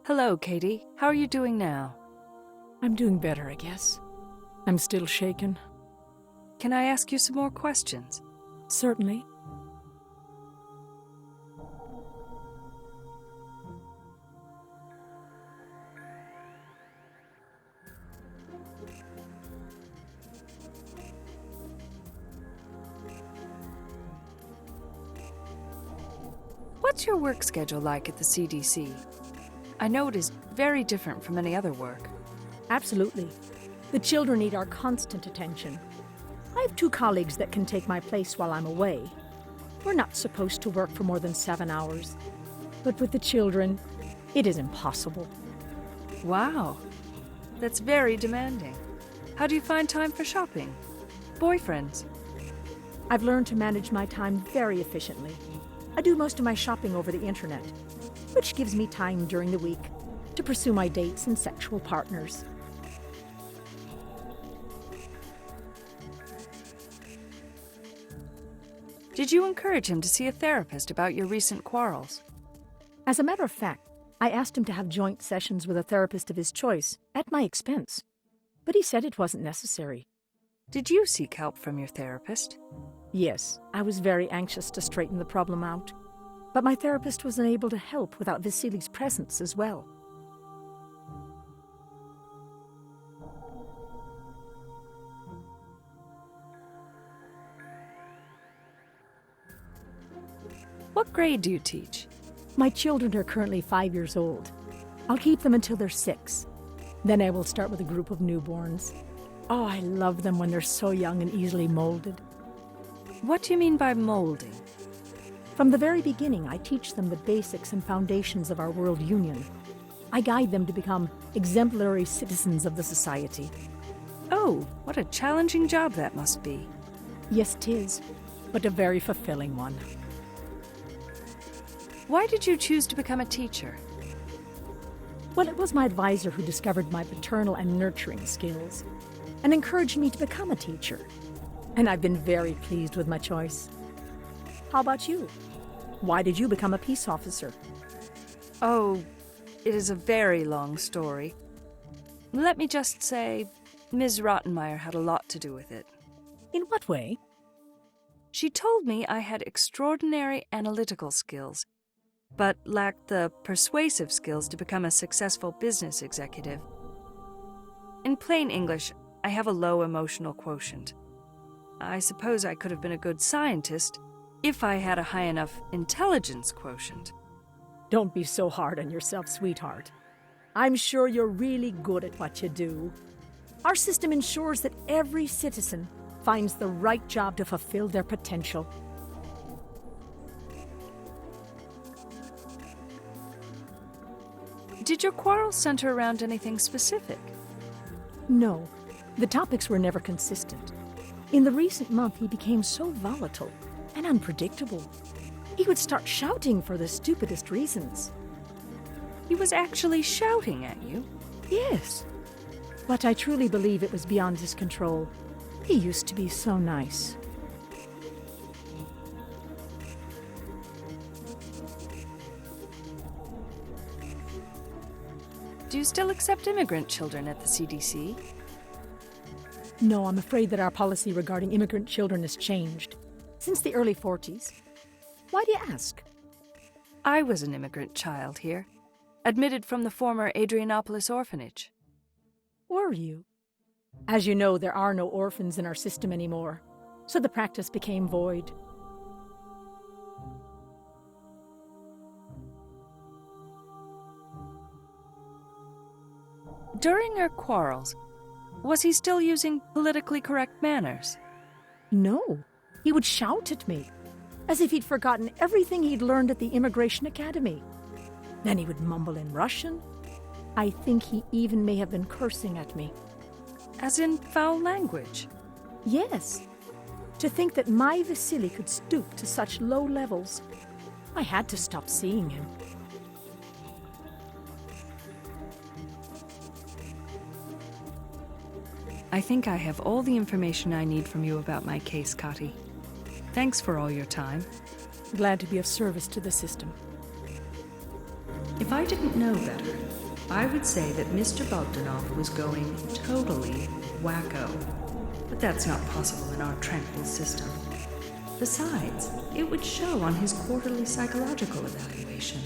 Hello, Katie. How are you doing now? I'm doing better, I guess. I'm still shaken. Can I ask you some more questions? Certainly. What's your work schedule like at the CDC? I know it is very different from any other work. Absolutely. The children need our constant attention. I have 2 colleagues that can take my place while I'm away. We're not supposed to work for more than 7 hours. But with the children, it is impossible. Wow. That's very demanding. How do you find time for shopping? Boyfriends? I've learned to manage my time very efficiently. I do most of my shopping over the internet, which gives me time during the week to pursue my dates and sexual partners. Did you encourage him to see a therapist about your recent quarrels? As a matter of fact, I asked him to have joint sessions with a therapist of his choice at my expense, but he said it wasn't necessary. Did you seek help from your therapist? Yes, I was very anxious to straighten the problem out, but my therapist was unable to help without Vasili's presence as well. What grade do you teach? My children are currently 5 years old. I'll keep them until they're 6. Then I will start with a group of newborns. Oh, I love them when they're so young and easily molded. What do you mean by molding? From the very beginning, I teach them the basics and foundations of our world union. I guide them to become exemplary citizens of the society. Oh, what a challenging job that must be. Yes, 'tis, but a very fulfilling one. Why did you choose to become a teacher? Well, it was my advisor who discovered my paternal and nurturing skills and encouraged me to become a teacher. And I've been very pleased with my choice. How about you? Why did you become a peace officer? Oh, it is a very long story. Let me just say, Ms. Rottenmeier had a lot to do with it. In what way? She told me I had extraordinary analytical skills, but lacked the persuasive skills to become a successful business executive. In plain English, I have a low emotional quotient. I suppose I could have been a good scientist if I had a high enough intelligence quotient. Don't be so hard on yourself, sweetheart. I'm sure you're really good at what you do. Our system ensures that every citizen finds the right job to fulfill their potential. Did your quarrels center around anything specific? No, the topics were never consistent. In the recent month, he became so volatile and unpredictable. He would start shouting for the stupidest reasons. He was actually shouting at you? Yes, but I truly believe it was beyond his control. He used to be so nice. Do you still accept immigrant children at the CDC? No, I'm afraid that our policy regarding immigrant children has changed since the early 40s. Why do you ask? I was an immigrant child here, admitted from the former Adrianopolis orphanage. Were you? As you know, there are no orphans in our system anymore, so the practice became void. During our quarrels, was he still using politically correct manners? No, he would shout at me, as if he'd forgotten everything he'd learned at the Immigration Academy. Then he would mumble in Russian. I think he even may have been cursing at me. As in foul language? Yes. To think that my Vasily could stoop to such low levels, I had to stop seeing him. I think I have all the information I need from you about my case, Kati. Thanks for all your time. Glad to be of service to the system. If I didn't know better, I would say that Mr. Bogdanov was going totally wacko. But that's not possible in our tranquil system. Besides, it would show on his quarterly psychological evaluation.